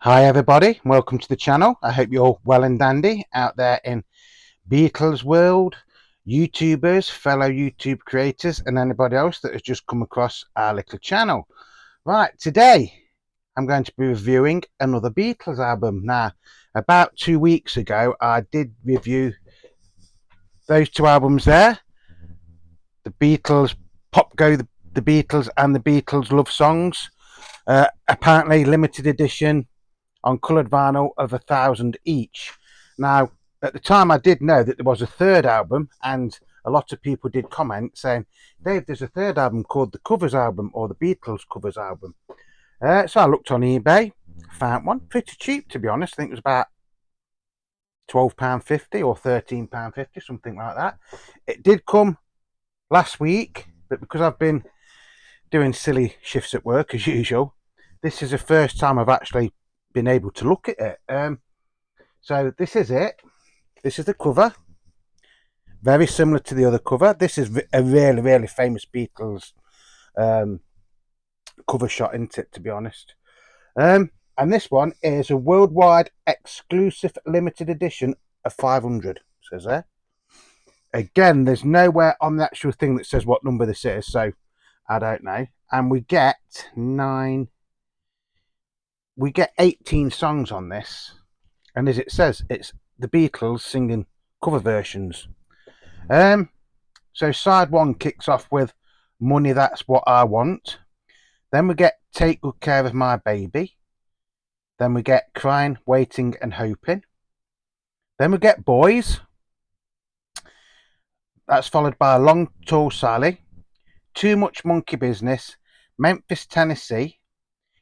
Hi everybody, welcome to the channel. I hope you're well and dandy out there in Beatles world, YouTubers, fellow YouTube creators and anybody else that has just come across our little channel. Right, today I'm going to be reviewing another Beatles album. Now, about 2 weeks ago I did review those two albums there. The Beatles, Pop Go the Beatles and the Beatles Love Songs. Apparently limited edition on coloured vinyl of 1,000 each. Now, at the time I did know that there was a third album, and a lot of people did comment saying, Dave, there's a third album called the Covers album or the Beatles Covers album. So I looked on eBay, found one pretty cheap, to be honest. I think it was about £12.50 or £13.50, something like that. It did come last week, but because I've been doing silly shifts at work as usual, this is the first time I've actually been able to look at it. So this is it. This is the cover. Very similar to the other cover. This is a really, really famous Beatles cover shot, isn't it, to be honest? And this one is a worldwide exclusive limited edition of 500, says there. Again, there's nowhere on the actual thing that says what number this is, so I don't know. And we get 18 songs on this, and as it says, it's the Beatles singing cover versions. So side one kicks off with Money, That's What I Want. Then we get Take Good Care of My Baby. Then we get Crying, Waiting and Hoping. Then we get Boys. That's followed by Long Tall Sally, Too Much Monkey Business, Memphis, Tennessee,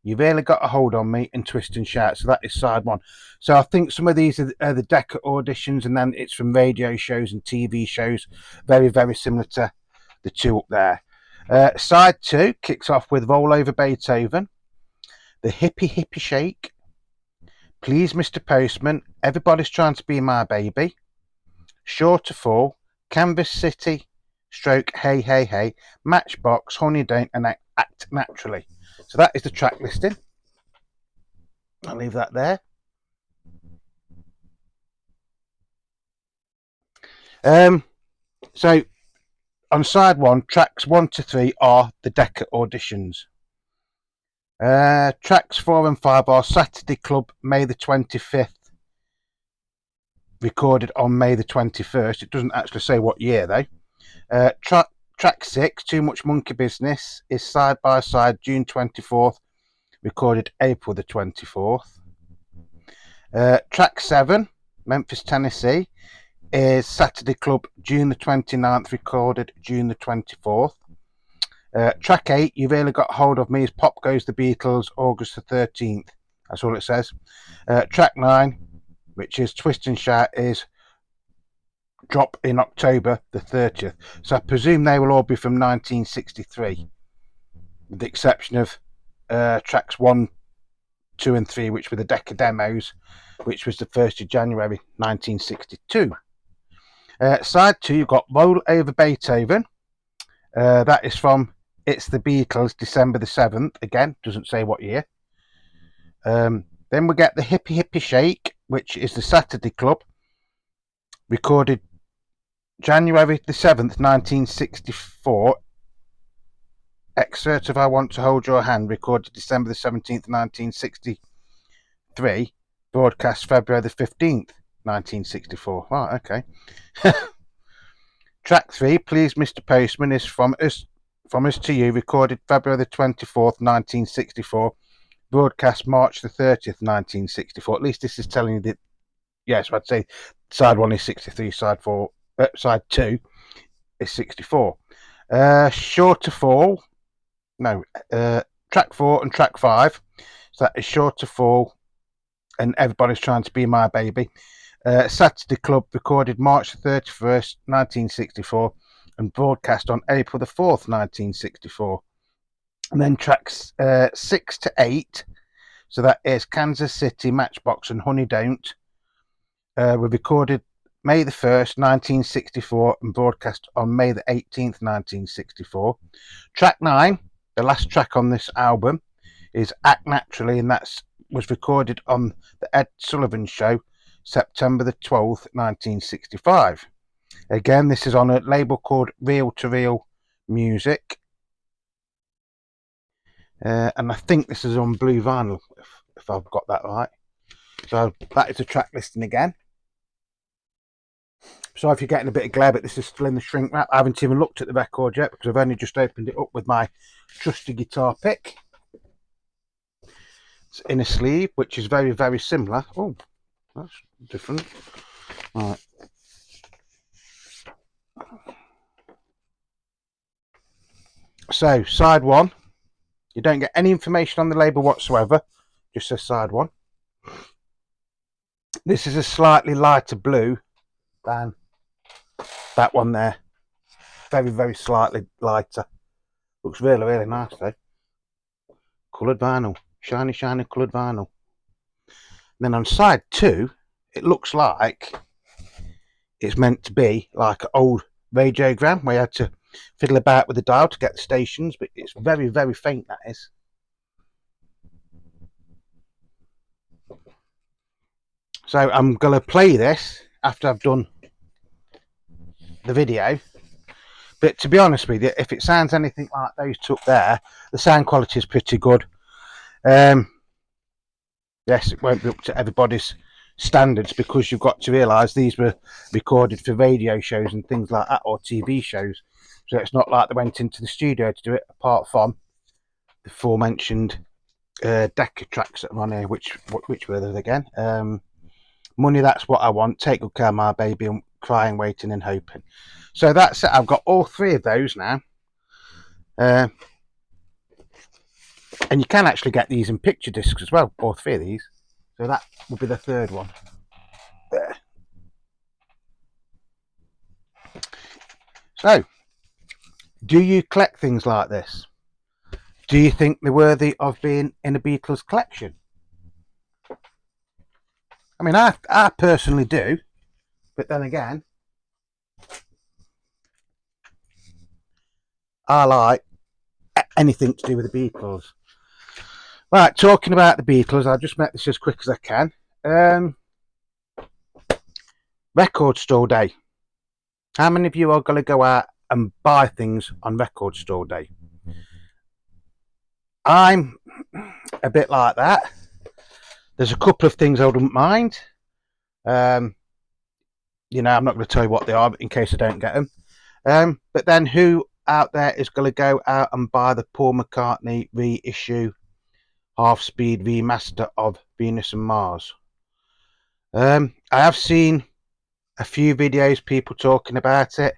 You Really Got a Hold on Me, and Twist and Shout. So that is side one. So I think some of these are the Decca auditions, and then it's from radio shows and TV shows. Very, very similar to the two up there. Side two kicks off with Roll Over Beethoven, The Hippie Hippie Shake, Please Mr. Postman, Everybody's Trying to Be My Baby, Sure to Fall, Canvas City, Stroke, Hey Hey Hey, Matchbox, Honey Don't, and Act Naturally. So that is the track listing. I'll leave that there. So on side one, tracks 1 to 3 are the Decca auditions. Tracks 4 and 5 are Saturday Club, May the 25th, recorded on May the 21st. It doesn't actually say what year though. Track 6, Too Much Monkey Business, is Side by Side, June 24th, recorded April the 24th. Track 7, Memphis, Tennessee, is Saturday Club, June the 29th, recorded June the 24th. Track 8, You Really Got Hold of Me, is Pop Goes the Beatles, August the 13th. That's all it says. Track 9, which is Twist and Shout, is drop in October the 30th. So I presume they will all be from 1963, with the exception of tracks 1, 2 and 3, which were the Decca demos, which was the 1st of January 1962. Side 2, you've got Roll Over Beethoven. That is from It's the Beatles, December the 7th. Again, doesn't say what year. Then we get the Hippie Hippie Shake, which is the Saturday Club, recorded January the 7th, 1964. Excerpt of I Want to Hold Your Hand, recorded December the 17th, 1963. Broadcast February the 15th, 1964. Right, okay. Track 3, Please Mr. Postman, is From Us to You, recorded February the 24th, 1964. Broadcast March the 30th, 1964. At least this is telling you that, yes, I'd say side 1 is 63, side 2 is 64. Sure to Fall, no, track 4 and track 5. So that is Sure to Fall and Everybody's Trying to Be My Baby. Saturday Club, recorded March the 31st, 1964, and broadcast on April the 4th, 1964. And then tracks 6 to 8, so that is Kansas City, Matchbox, and Honey Don't, were recorded May the 1st, 1964, and broadcast on May the 18th, 1964. Track 9, the last track on this album, is Act Naturally, and that's was recorded on the Ed Sullivan Show, September the 12th, 1965. Again, this is on a label called Reel to Reel Music. And I think this is on blue vinyl, if I've got that right. So that is a track listing again. So if you're getting a bit of glare, but this is still in the shrink wrap. I haven't even looked at the record yet because I've only just opened it up with my trusty guitar pick. It's in a sleeve, which is very, very similar. Oh, that's different. All right. So side one, you don't get any information on the label whatsoever. Just says side one. This is a slightly lighter blue than that one there. Very, very slightly lighter. Looks really, really nice though. Coloured vinyl. Shiny, shiny coloured vinyl. And then on side two, it looks like it's meant to be like an old radiogram where you had to fiddle about with the dial to get the stations, but it's very, very faint, that is. So I'm going to play this after I've done the video. But to be honest with you, if it sounds anything like those two up there, the sound quality is pretty good. Yes, it won't be up to everybody's standards because you've got to realise these were recorded for radio shows and things like that, or TV shows. So it's not like they went into the studio to do it, apart from the aforementioned deck of tracks that are on here. Which were they again? Money, That's What I Want, Take Good Care of My Baby, and Crying, Waiting and Hoping. So that's it. I've got all three of those now. And you can actually get these in picture discs as well, all three of these. So that will be the third one. There. So, do you collect things like this? Do you think they're worthy of being in a Beatles collection? I mean, I personally do, but then again, I like anything to do with the Beatles. Right, talking about the Beatles, I'll just make this as quick as I can. Record store day. How many of you are going to go out and buy things on record store day? I'm a bit like that. There's a couple of things I wouldn't mind. I'm not going to tell you what they are, but in case I don't get them. But then who out there is going to go out and buy the Paul McCartney reissue half-speed remaster of Venus and Mars? I have seen a few videos, people talking about it.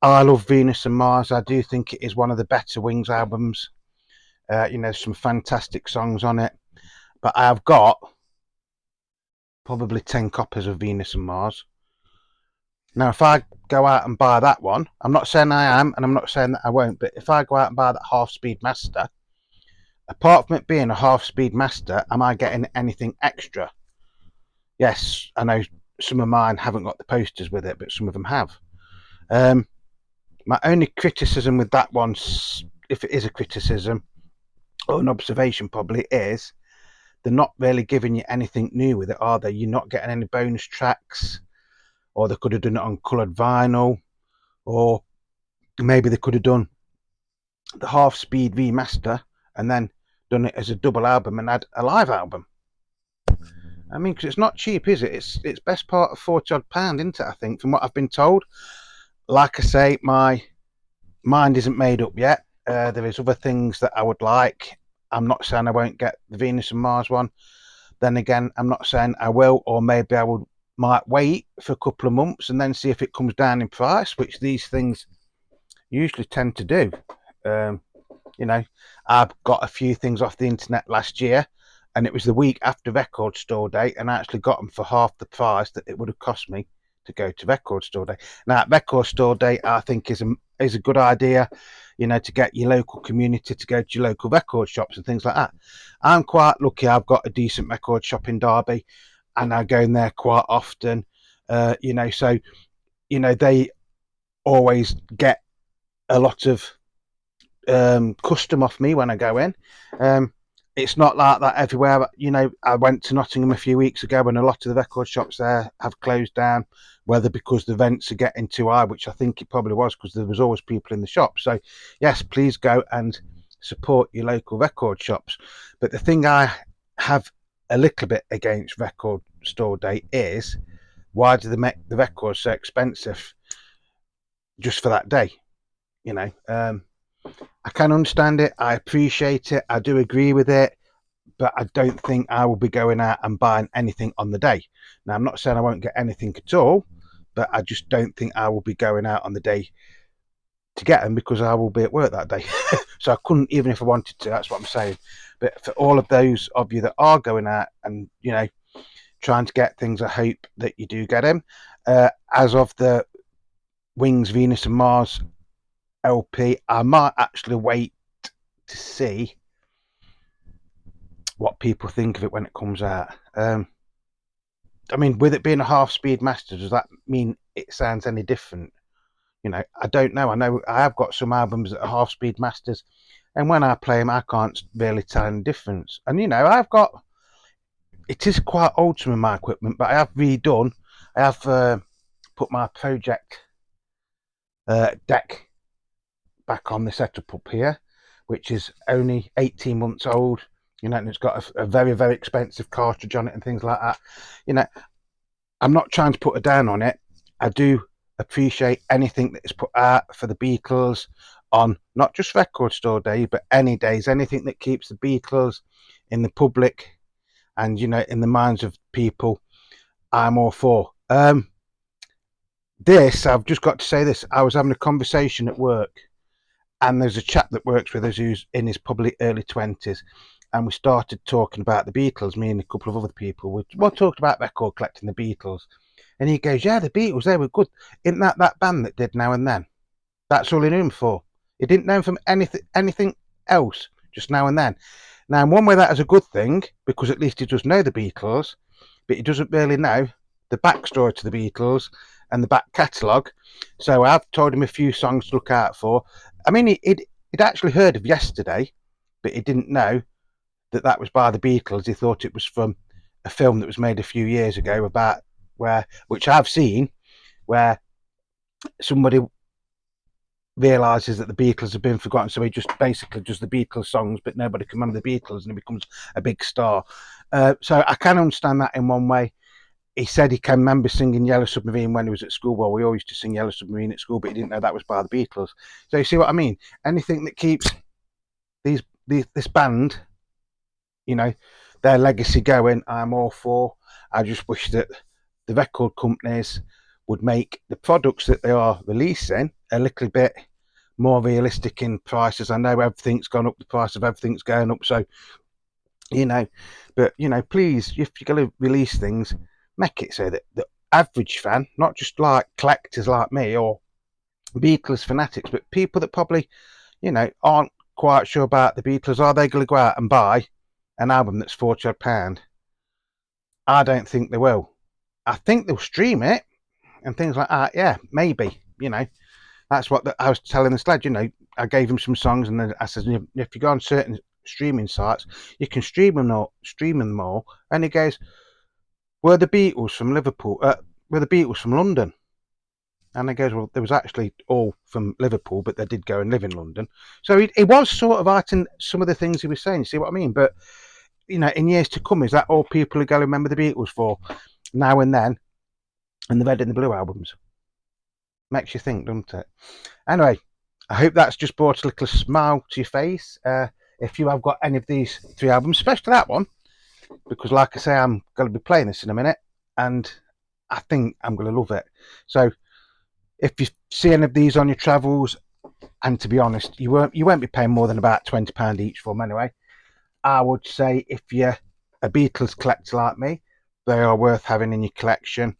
I love Venus and Mars. I do think it is one of the better Wings albums. Some fantastic songs on it. But I've got probably 10 copies of Venus and Mars. Now, if I go out and buy that one, I'm not saying I am, and I'm not saying that I won't, but if I go out and buy that half-speed master, apart from it being a half-speed master, am I getting anything extra? Yes, I know some of mine haven't got the posters with it, but some of them have. My only criticism with that one, if it is a criticism or an observation probably, is they're not really giving you anything new with it, are they? You're not getting any bonus tracks, or they could have done it on coloured vinyl, or maybe they could have done the half-speed remaster and then done it as a double album and had a live album. I mean, because it's not cheap, is it? It's best part of £40 odd, isn't it? I think, from what I've been told. Like I say, my mind isn't made up yet. There is other things that I would like. I'm not saying I won't get the Venus and Mars one. Then again, I'm not saying I will, or maybe I might wait for a couple of months and then see if it comes down in price, which these things usually tend to do. I've got a few things off the internet last year, and it was the week after record store day, and I actually got them for half the price that it would have cost me to go to record store day. Now, record store day, I think, is a good idea, to get your local community to go to your local record shops and things like that. I'm quite lucky. I've got a decent record shop in Derby, and I go in there quite often. So they always get a lot of custom off me when I go in. it's not like that everywhere. You know, I went to Nottingham a few weeks ago and a lot of the record shops there have closed down, whether because the rents are getting too high, which I think it probably was because there was always people in the shop. So yes, please go and support your local record shops. But the thing I have a little bit against Record Store Day is, why do they make the records so expensive just for that day? You know, I can understand it. I appreciate it. I do agree with it. But I don't think I will be going out and buying anything on the day. Now, I'm not saying I won't get anything at all, but I just don't think I will be going out on the day to get them because I will be at work that day. So I couldn't, even if I wanted to. That's what I'm saying. But for all of those of you that are going out and, you know, trying to get things, I hope that you do get them. As of the Wings, Venus and Mars LP, I might actually wait to see what people think of it when it comes out. I mean, with it being a half-speed master, does that mean it sounds any different? You know, I don't know. I know I have got some albums that are half-speed masters, and when I play them, I can't really tell any difference. And, you know, it is quite old, some of my equipment, but I have redone. I have put my project deck back on the setup up here, which is only 18 months old. You know, and it's got a very, very expensive cartridge on it and things like that. You know, I'm not trying to put a down on it. I do appreciate anything that is put out for the Beatles on not just Record Store Day, but any days, anything that keeps the Beatles in the public and, you know, in the minds of people, I'm all for. I've just got to say this. I was having a conversation at work, and there's a chap that works with us who's in his probably early 20s, and we started talking about the Beatles, me and a couple of other people. We talked about record collecting, the Beatles, and he goes, yeah, the Beatles, they were good. Isn't that band that did Now and Then? That's all he knew them for. He didn't know them from anything else, just Now and Then. Now, in one way, that is a good thing, because at least he does know the Beatles, but he doesn't really know the backstory to the Beatles and the back catalogue. So I've told him a few songs to look out for. I mean, he'd actually heard of Yesterday, but he didn't know that was by the Beatles. He thought it was from a film that was made a few years ago about which I've seen, where somebody realizes that the Beatles have been forgotten, so he just basically does the Beatles songs, but nobody can remember the Beatles, and he becomes a big star. So I can understand that in one way. He said he can remember singing Yellow Submarine when he was at school. Well, we all used to sing Yellow Submarine at school, but he didn't know that was by the Beatles. So you see what I mean? Anything that keeps this band, you know, their legacy going, I'm all for. I just wish that the record companies would make the products that they are releasing a little bit more realistic in prices. I know everything's gone up, the price of everything's going up, so, you know, but, you know, please, if you're going to release things, make it so that the average fan, not just like collectors like me or Beatles fanatics, but people that probably, you know, aren't quite sure about the Beatles, are they going to go out and buy an album that's £40? I don't think they will. I think they'll stream it and things like that. Yeah, maybe. You know, that's what I was telling this lad. You know, I gave him some songs, and then I said, if you go on certain streaming sites, you can stream them all. And he goes, "Were the Beatles from Liverpool? Were the Beatles from London?" And he goes, "Well, there was actually all from Liverpool, but they did go and live in London." So he was sort of writing some of the things he was saying. You see what I mean? But, you know, in years to come, is that all people are going to remember the Beatles for? Now and Then, and the Red and the Blue albums? Makes you think, doesn't it? Anyway, I hope that's just brought a little smile to your face. If you have got any of these 3 albums, especially that one, because like I say, I'm going to be playing this in a minute, and I think I'm going to love it. So if you see any of these on your travels, and to be honest, you won't be paying more than about £20 each for them anyway. I would say if you're a Beatles collector like me, they are worth having in your collection.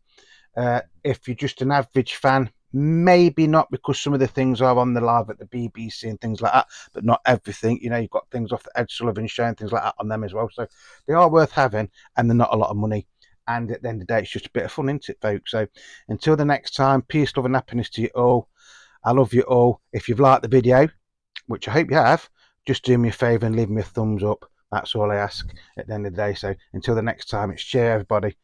If you're just an average fan, maybe not, because some of the things are on the live at the BBC and things like that, but not everything. You know, you've got things off the Ed Sullivan Show and things like that on them as well. So they are worth having, and they're not a lot of money. And at the end of the day, it's just a bit of fun, isn't it, folks? So until the next time, peace, love, and happiness to you all. I love you all. If you've liked the video, which I hope you have, just do me a favour and leave me a thumbs up. That's all I ask at the end of the day. So until the next time, it's cheer everybody.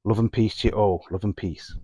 Love and peace to you all. Love and peace.